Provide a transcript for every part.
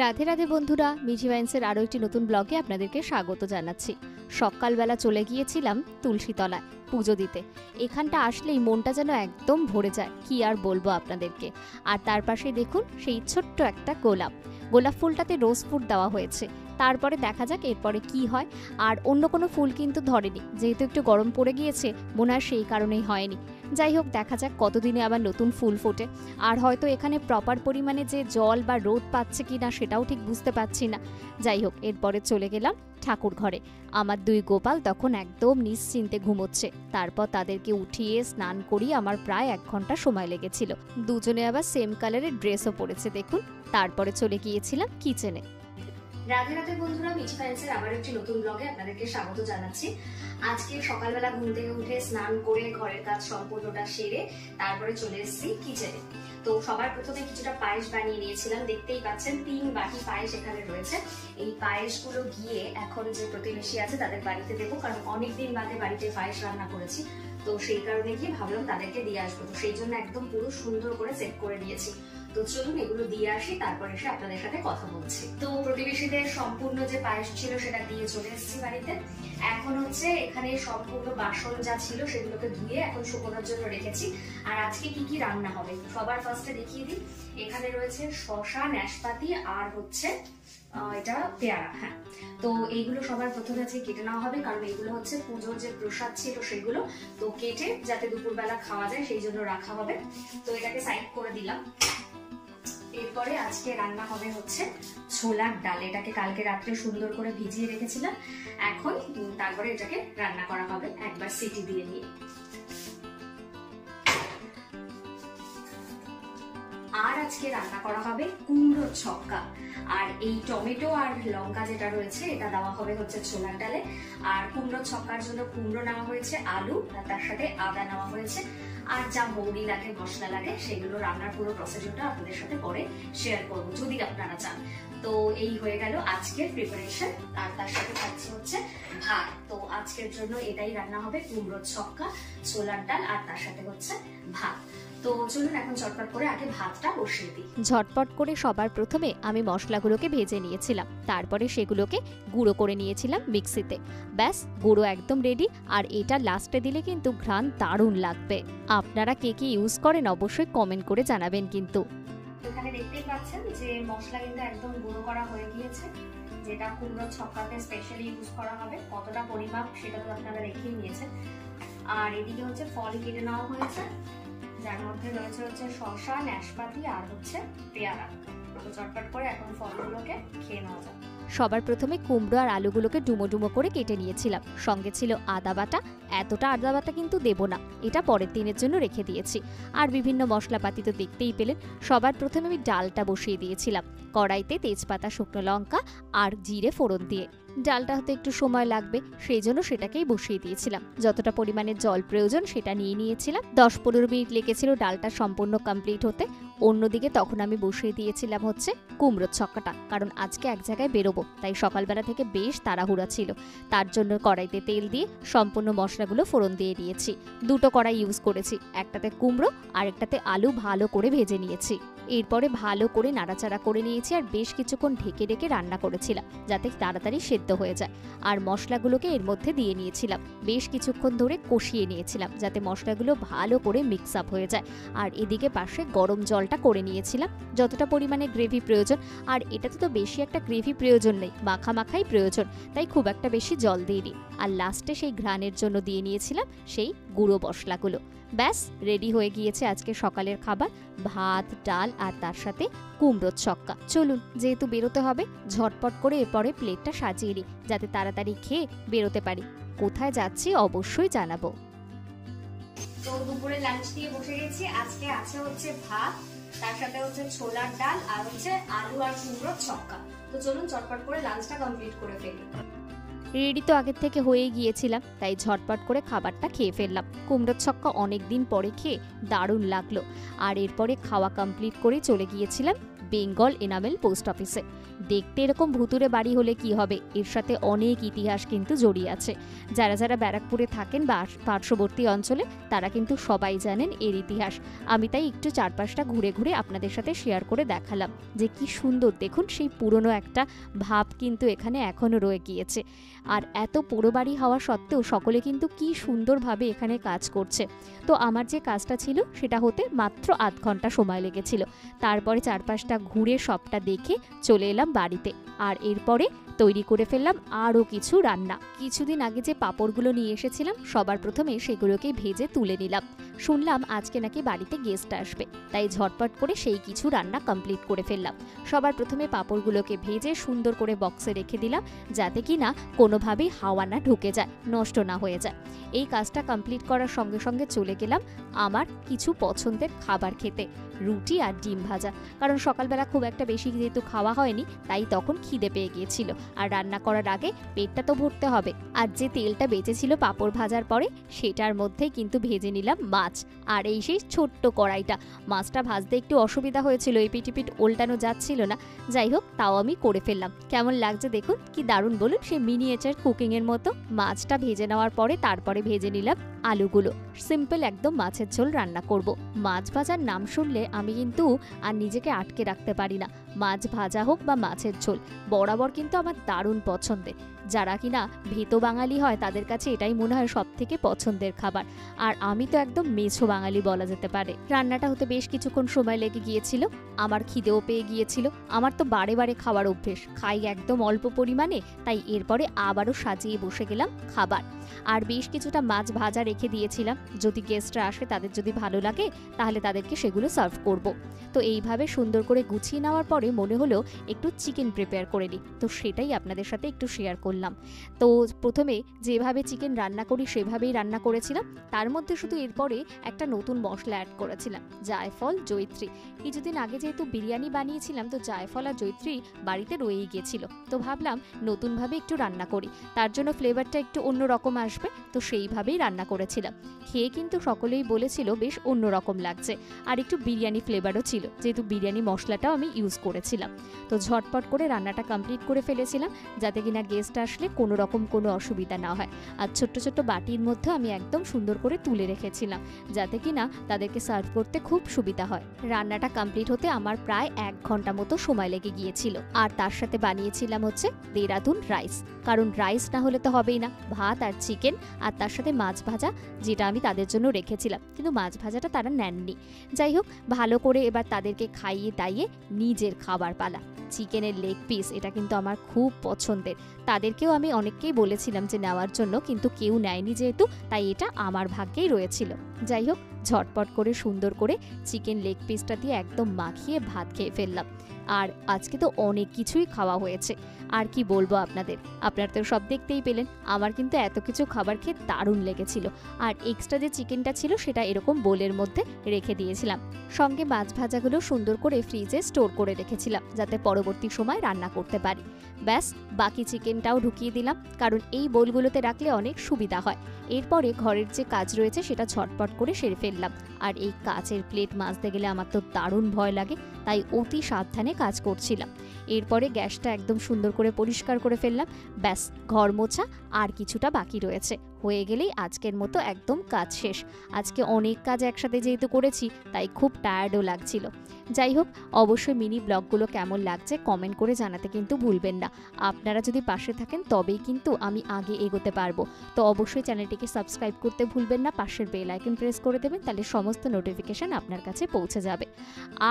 রাধে রাধে বন্ধুরা, মিঠি ভাইন্সের আরও একটি নতুন ব্লগে আপনাদেরকে স্বাগত জানাচ্ছি। সকালবেলা চলে গিয়েছিলাম তুলসীতলায় পুজো দিতে। এখানটা আসলেই মনটা যেন একদম ভরে যায়, কি আর বলবো আপনাদেরকে। আর তার পাশে দেখুন সেই ছোট্ট একটা গোলাপ ফুলটাতে রোজ ফুড দেওয়া হয়েছে। তারপরে দেখা যাক এরপরে কি হয়। আর অন্য কোনো ফুল কিন্তু ধরেনি, যেহেতু একটু গরম পড়ে গিয়েছে, মনে হয় সেই কারণেই হয়নি। যাই হোক, দেখা যাক কতদিনে আবার নতুন ফুল ফোটে। আর হয়তো এখানে প্রপার পরিমাণে যে জল বা রোদ পাচ্ছে কি না সেটাও ঠিক বুঝতে পারছি না। যাই হোক, এরপরে চলে গেলাম ঠাকুর ঘরে। আমার দুই গোপাল তখন একদম নিশ্চিন্তে ঘুমোচ্ছে। তারপর তাদেরকে উঠিয়ে স্নান করিয়ে আমার প্রায় 1 ঘন্টা সময় লেগেছিল। দুজনে আবার সেম কালারের ড্রেসও পরেছে দেখুন। তারপরে চলে গিয়েছিলাম কিচেনে। রাধে রাধে বন্ধুরা, মিঠি ফাইন্সের আবার একটি নতুন ব্লগে আপনাদেরকে স্বাগত জানাচ্ছি। আজকে সকালবেলা ঘুম থেকে উঠে স্নান করে ঘরের কাজ সম্পূর্ণটা সেরে তারপরে চলে এসেছি কিচেনে। তো সবার প্রথমে কিছুটা পায়েস বানিয়ে নিয়েছিলাম, দেখতেই পাচ্ছেন 3 বাটি পায়েস এখানে রয়েছে। এই পায়েসগুলো গিয়ে এখন যে প্রতিবেশী আছে তাদের বাড়িতে দেবো, কারণ অনেকদিন বাদে বাড়িতে পায়েস রান্না করেছি। তো সেই কারণে গিয়ে ভাবলাম তাদেরকে দিয়ে আসবো। তো সেই জন্য একদম পুরো সুন্দর করে সেট করে দিয়েছি। তো চলুন এগুলো দিয়ে আসি, তারপর এসে আপনাদের সাথে কথা বলছি। তো প্রতিবেশীদের সম্পূর্ণ যে পায়েস ছিল সেটা দিয়ে চলে এসেছি বাড়িতে। এখন হচ্ছে এখানে সম্পূর্ণ বাসন যা ছিল সেগুলোকে ধুয়ে এখন শুকোনোর জন্য রেখেছি। আর আজকে কি কি রান্না হবে সবার ফার্স্টে দেখিয়ে দিই। এখানে রয়েছে শসা, নাশপাতি আর হচ্ছে এটা পেয়ারা। হ্যাঁ, তো এইগুলো সবার প্রথমে আজকে কেটে নেওয়া হবে, কারণ এগুলো হচ্ছে পুজোর যে প্রসাদ ছিল সেগুলো। তো কেটে যাতে দুপুরবেলা খাওয়া যায় সেই জন্য রাখা হবে। তো এটাকে সাইড করে দিলাম। এরপরে আজকে রান্না হবে হচ্ছে ছোলার ডাল। এটাকে কালকে রাত্রে সুন্দর করে ভিজিয়ে রেখেছিলাম। এখন তারপরে এটাকে রান্না করা হবে একবার সিটি দিয়ে নিয়ে। আর আজকে রান্না করা হবে কুমড়োর ছক্কা। আর এই টমেটো আর লঙ্কা যেটা রয়েছে এটা দেওয়া হবে হচ্ছে ছোলার ডালে। আর কুমড়োর ছক্কার জন্য কুমড়ো নেওয়া হয়েছে, আলু আর তার সাথে আদা নেওয়া হয়েছে। আর যা মৌরি লাগে, মশলা লাগে, সেগুলো রান্নার পুরো প্রসিডিউরটা আপনাদের সাথে পরে শেয়ার করবো যদি আপনারা চান। তো এই হয়ে গেল আজকের প্রিপারেশন। আর তার সাথে থাকছে হচ্ছে ভাত। তো আজকের জন্য এটাই রান্না হবে, কুমড়োর ছক্কা, ছোলার ডাল আর তার সাথে হচ্ছে ভাত। তো চলুন এখন চটপট করে আগে ভাতটা বসিয়ে দিই। ঝটপট করে সবার প্রথমে আমি মশলাগুলোকে ভেজে নিয়েছিলাম। তারপরে সেগুলোকে গুঁড়ো করে নিয়েছিলাম মিক্সিতে। ব্যাস, গুঁড়ো একদম রেডি। আর এটা লাস্টে দিলে কিন্তু ঘ্রাণ দারুণ লাগবে। আপনারা কে কি ইউজ করেন অবশ্যই কমেন্ট করে জানাবেন কিন্তু। এখানে দেখতেই পাচ্ছেন যে মশলা কিন্তু একদম গুঁড়ো করা হয়ে গিয়েছে, যেটা কুমড়োর ছক্কাতে স্পেশালি ইউজ করা হবে। কতটা পরিমাপ সেটা তো আপনারা দেখেই নিয়েছেন। আর এদিকে হচ্ছে ফল কেটে নেওয়া হয়েছে, যার মধ্যে রয়েছে হচ্ছে শসা, নাশপাতি আর হচ্ছে পেয়ারা। তো চটপট করে এখন ফলগুলোকে খেয়ে নেওয়া যাক। সবার প্রথমে কুমড়ো আর আলুগুলোকে ডুমো ডুমো করে কেটে নিয়েছিলাম। সঙ্গে ছিল আদা বাটা। এতটা আদা বাটা কিন্তু দেব না, এটা পরের দিনের জন্য রেখে দিয়েছি। আর বিভিন্ন মশলাপাতি তো দেখতেই পেলেন। সবার প্রথমে আমি ডালটা বসিয়ে দিয়েছিলাম কড়াইতে, তেজপাতা, শুকনো লঙ্কা আর জিরে ফোড়ন দিয়ে। ডালটা হতে একটু সময় লাগবে, সেই জন্য সেটাকেই বসিয়ে দিয়েছিলাম। যতটা পরিমাণে জল প্রয়োজন সেটা নিয়ে নিয়েছিলাম। 10-15 মিনিট লেগেছিল ডালটা সম্পূর্ণ কমপ্লিট হতে। অন্যদিকে তখন আমি বসিয়ে দিয়েছিলাম হচ্ছে কুমড়োর ছক্কাটা, কারণ আজকে এক জায়গায় বেরোবো, তাই সকালবেলা থেকে বেশ তাড়াহুড়া ছিল। তার জন্য কড়াইতে তেল দিয়ে সম্পূর্ণ মশলাগুলো ফোড়ন দিয়ে দিয়েছি। 2টো কড়াই ইউজ করেছি, একটাতে কুমড়ো আর একটাতে আলু ভালো করে ভেজে নিয়েছি। এরপরে ভালো করে নাড়াচাড়া করে নিয়েছি আর বেশ কিছুক্ষণ ঢেকে ঢেকে রান্না করেছিলাম, যাতে তাড়াতাড়ি সেদ্ধ হয়ে যায়। আর মশলাগুলোকে এর মধ্যে দিয়ে নিয়েছিলাম, বেশ কিছুক্ষণ ধরে কষিয়ে নিয়েছিলাম যাতে মশলাগুলো ভালো করে মিক্স আপ হয়ে যায়। আর এদিকে পাশে গরম জলটা করে নিয়েছিলাম, যতটা পরিমাণে গ্রেভি প্রয়োজন। আর এটাতে তো বেশি একটা গ্রেভি প্রয়োজন নেই, মাখামাখাই প্রয়োজন, তাই খুব একটা বেশি জল দিইনি। আর লাস্টে সেই ঘ্রাণের জন্য দিয়ে নিয়েছিলাম সেই গুঁড়ো মশলাগুলো। ব্যাস, রেডি হয়ে গিয়েছে আজকে সকালের খাবার, ভাত, ডাল আর তার সাথে কুমড়োর ছক্কা। চলুন, যেহেতু বেরোতে হবে, ঝটপট করে এরপরে প্লেটটা সাজিয়ে নিই, যাতে তাড়াতাড়ি খেয়ে বেরোতে পারি। কোথায় যাচ্ছি অবশ্যই জানাবো। তো দুপুরে লাঞ্চ দিয়ে বসে গেছি। আজকে আছে হচ্ছে ভাত, তার সাথে হচ্ছে ছোলার ডাল আর হচ্ছে আলু আর কুমড়োর ছক্কা। তো চলুন চটপট করে লাঞ্চটা কমপ্লিট করে ফেলি। রেডি তো আগের থেকে হয়ে গিয়েছিলাম, তাই ঝটপট করে খাবারটা খেয়ে ফেললাম। কুমড়োর ছক্কা অনেক দিন পরে খেয়ে দারুণ লাগলো। আর এরপরে খাওয়া কমপ্লিট করে চলে গিয়েছিলাম বেঙ্গল এনামেল পোস্ট অফিসে। দেখতে এরকম ভুতুরে বাড়ি হলে কি হবে, এর সাথে অনেক ইতিহাস কিন্তু জড়িয়ে আছে। যারা যারা ব্যারাকপুরে থাকেন বা পার্শ্ববর্তী অঞ্চলে তারা কিন্তু সবাই জানেন এর ইতিহাস। আমি তাই একটু চারপাশটা ঘুরে ঘুরে আপনাদের সাথে শেয়ার করে দেখালাম যে কি সুন্দর দেখুন, সেই পুরনো একটা ভাব কিন্তু এখানে এখনো রয়ে গিয়েছে। আর এত পুরো বাড়ি হওয়া সত্ত্বেও সকলে কিন্তু কি সুন্দরভাবে এখানে কাজ করছে। তো আমার যে কাজটা ছিল সেটা হতে মাত্র আধ ঘন্টা সময় লেগেছিল। তারপরে চারপাশটা ঘুরে সবটা দেখে চলে এলাম বাড়িতে। আর এরপরে তৈরি করে ফেললাম আরও কিছু রান্না। কিছুদিন আগে যে পাঁপড়গুলো নিয়ে এসেছিলাম সবার প্রথমে সেগুলোকে ভেজে তুলে নিলাম। শুনলাম আজকে নাকি বাড়িতে গেস্ট আসবে, তাই ঝটপট করে সেই কিছু রান্না কমপ্লিট করে ফেললাম। সবার প্রথমে পাঁপড়গুলোকে ভেজে সুন্দর করে বক্সে রেখে দিলাম, যাতে কি না কোনোভাবেই হাওয়া না ঢুকে যায়, নষ্ট না হয়ে যায়। এই কাজটা কমপ্লিট করার সঙ্গে সঙ্গে চলে গেলাম আমার কিছু পছন্দের খাবার খেতে, রুটি আর ডিম ভাজা। কারণ সকালবেলা খুব একটা বেশি যেহেতু খাওয়া হয়নি, তাই তখন খিদে পেয়ে গিয়েছিল, আর রান্না করার আগে পেটটা তো ভরতে হবে। আর যে তেলটা বেঁচেছিল পাঁপড় ভাজার পরে সেটার মধ্যেই কিন্তু ভেজে নিলাম মাছ। আর এই সেই ছোট্ট কড়াইটা, মাছটা ভাজতে একটু অসুবিধা হয়েছিল, এই পিঠ উল্টানো যাচ্ছিল না। যাই হোক, তাও আমি করে ফেললাম। কেমন লাগছে দেখুন, কি দারুণ বলুন, সে মিনিয়েচার কুকিংয়ের মতো। মাছটা ভেজে নেওয়ার পরে তারপরে ভেজে নিলাম আলুগুলো। সিম্পল একদম মাছের ঝোল রান্না করব। মাছ ভাজার নাম শুনলে আমি কিন্তু আর নিজেকে আটকে রাখতে পারি না। মাছ ভাজা হোক বা মাছের ঝোল, বরাবর কিন্তু আমার দারুণ পছন্দের। যারা কিনা ভেতো বাঙালি হয় তাদের কাছে এটাই মনে হয় সব থেকে পছন্দের খাবার। আর আমি তো একদম মেছো বাঙালি বলা যেতে পারে। রান্নাটা হতে বেশ কিছুক্ষণ সময় লেগে গিয়েছিল, আমার খিদেও পেয়ে গিয়েছিল। আমার তো বারে বারে খাওয়ার অভ্যেস, খাই একদম অল্প পরিমাণে, তাই এরপরে আবারও সাজিয়ে বসে গেলাম খাবার। আর বেশ কিছুটা মাছ ভাজা রেখে দিয়েছিলাম, যদি গেস্টরা আসে তাদের যদি ভালো লাগে তাহলে তাদেরকে সেগুলো সার্ভ করব। তো এইভাবে সুন্দর করে গুছিয়ে নেওয়ার পরে মনে হলো একটু চিকেন প্রিপেয়ার করে নিই, তো সেটাই আপনাদের সাথে একটু শেয়ার করলাম। তো প্রথমে যেভাবে চিকেন রান্না করি সেভাবেই রান্না করেছিলাম, তার মধ্যে শুধু এরপরে একটা নতুন মশলা অ্যাড করেছিলাম, জায়ফল জয়িত্রী। কিছুদিন আগে যেহেতু বিরিয়ানি বানিয়েছিলাম, তো জায়ফল আর জয়িত্রী বাড়িতে রয়েই গিয়েছিল, তো ভাবলাম নতুনভাবে একটু রান্না করি, তার জন্য ফ্লেভারটা একটু অন্যরকম আসবে, তো সেইভাবেই রান্না করেছিলাম। খেয়ে কিন্তু সকলেই বলেছিল বেশ অন্যরকম লাগছে, আর একটু বিরিয়ানি ফ্লেভারও ছিল, যেহেতু বিরিয়ানি মশলাটাও আমি ইউজ করেছিলাম। তো ঝটপট করে রান্নাটা কমপ্লিট করে ফেলেছিলাম, যাতে কিনা গেস্ট আসলে কোনো রকম কোনো অসুবিধা না হয়। আর ছোট্ট ছোট্ট বাটির মধ্যে আমি একদম সুন্দর করে তুলে রেখেছিলাম, যাতে কিনা তাদেরকে সার্ভ করতে খুব সুবিধা হয়। রান্নাটা কমপ্লিট হতে আমার প্রায় 1 ঘন্টা মতো সময় লেগে গিয়েছিল। আর তার সাথে বানিয়েছিলাম হচ্ছে দেরাদুন রাইস, কারণ রাইস না হলে তো হবেই না, ভাত আর চিকেন, আর তার সাথে মাছ ভাজা, যেটা আমি তাদের জন্য রেখেছিলাম, কিন্তু মাছ ভাজাটা তারা নেননি। যাই হোক, ভালো করে এবার তাদেরকে খাইয়ে দাইয়ে নিজের খাবার পালা। চিকেনের লেগ পিস, এটা কিন্তু আমার খুব পছন্দের। তাদেরকেও আমি অনেককেই বলেছিলাম যে নেওয়ার জন্য, কিন্তু কেউ নেয়নি যেহেতু, তাই এটা আমার ভাগ্যেই রয়েছিল। যাই হোক, ঝটপট করে সুন্দর করে চিকেন লেগ পিসটা দিয়ে একদম মাখিয়ে ভাত খেয়ে ফেললাম। আর আজকে তো অনেক কিছুই খাওয়া হয়েছে, আর কি বলবো আপনাদের, আপনারা তো সব দেখতেই পেলেন। আমার কিন্তু এত কিছু খাবার খেয়ে দারুণ লেগেছিল। আর এক্সট্রা যে চিকেনটা ছিল সেটা এরকম বোলের মধ্যে রেখে দিয়েছিলাম। সঙ্গে মাছ ভাজাগুলো সুন্দর করে ফ্রিজে স্টোর করে রেখেছিলাম, যাতে পরবর্তী সময় রান্না করতে পারি। ব্যাস, বাকি চিকেনটাও ঢুকিয়ে দিলাম, কারণ এই বোলগুলোতে রাখলে অনেক সুবিধা হয়। এরপরে ঘরের যে কাজ রয়েছে সেটা ঝটপট করে সেরে ফেললাম। আর এই কাচের প্লেট মাজতে গেলে আমার তো দারুণ ভয় লাগে, তাই অতি সাবধানে কাজ করছিলাম। এরপরে গ্যাসটা একদম সুন্দর করে পরিষ্কার করে ফেললাম। ব্যাস, ঘর মোছা আর কিছুটা বাকি রয়েছে, হয়ে গেলেই আজকের মতো একদম কাজ শেষ। আজকে অনেক কাজ একসাথে যেহেতু করেছি, তাই খুব টায়ার্ডও লাগছিল। যাই হোক, অবশ্যই মিনি ব্লগগুলো কেমন লাগছে কমেন্ট করে জানাতে কিন্তু ভুলবেন না। আপনারা যদি পাশে থাকেন তবেই কিন্তু আমি আগে এগোতে পারবো। তো অবশ্যই চ্যানেলটিকে সাবস্ক্রাইব করতে ভুলবেন না, পাশের বেল আইকন প্রেস করে দেবেন, তাহলে সমস্ত নোটিফিকেশন আপনার কাছে পৌঁছে যাবে।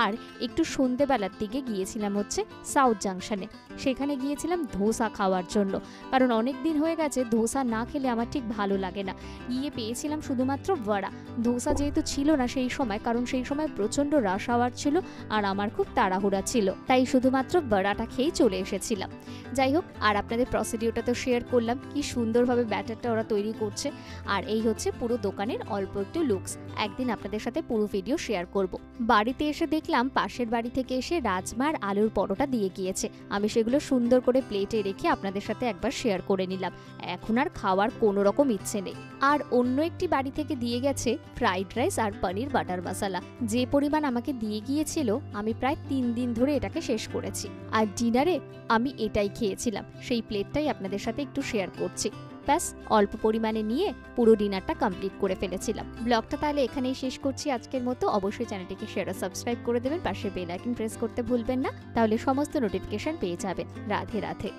আর একটু সন্ধ্যেবেলার দিকে গিয়েছিলাম হচ্ছে সাউথ জাংশনে, সেখানে গিয়েছিলাম ধোসা খাওয়ার জন্য, কারণ অনেক দিন হয়ে গেছে ধোসা না খেলে আমার ঠিক ভালো লাগে না। গিয়ে পেয়েছিলাম শুধুমাত্র বড়া, ধোসা যেহেতু ছিল না সেই সময়, কারণ সেই সময় প্রচণ্ড রাশ আওয়ার ছিল আর আমার খুব তাড়াহুড়া ছিল, তাই শুধুমাত্র বড়াটা খেয়েই চলে এসেছিলাম। যাই হোক, আর আপনাদের প্রসিডিওরটা তো শেয়ার করলাম, কি সুন্দরভাবে ব্যাটারটা ওরা তৈরি করছে। আর এই হচ্ছে পুরো দোকানের অল্প একটু লুকস, একদিন আপনাদের সাথে পুরো ভিডিও শেয়ার করব। বাড়িতে এসে দেখলাম পাশের বাড়ি থেকে এসে রাজমা আর আলুর পরোটা দিয়ে গিয়েছে। আমি সেগুলো সুন্দর করে প্লেটে রেখে আপনাদের সাথে একবার শেয়ার করে নিলাম। এখন আর খাওয়ার কোনো রকম ইচ্ছে নেই। আর অন্য একটি বাড়ি থেকে দিয়ে গেছে ফ্রাইড রাইস আর পনির বাটার মশলা। যে পরিমাণ আমাকে দিয়ে গিয়েছিল আমি প্রায় 3 দিন ধরে এটাকে শেষ করেছি। আর ডিনারে আমি এটাই খেয়েছিলাম, সেই প্লেটটাই আপনাদের সাথে একটু শেয়ার করছি। ব্যাস অল্প পরিমাণে নিয়ে পুরো ডিনারটা কমপ্লিট করে ফেলেছিলাম। ব্লগটা তাহলে এখানেই শেষ করছি আজকের মতো। অবশ্যই চ্যানেলটিকে শেয়ার ও সাবস্ক্রাইব করে দেবেন, পাশের বেল আইকন প্রেস করতে ভুলবেন না, তাহলে সমস্ত নোটিফিকেশন পেয়ে যাবেন। রাধে রাধে।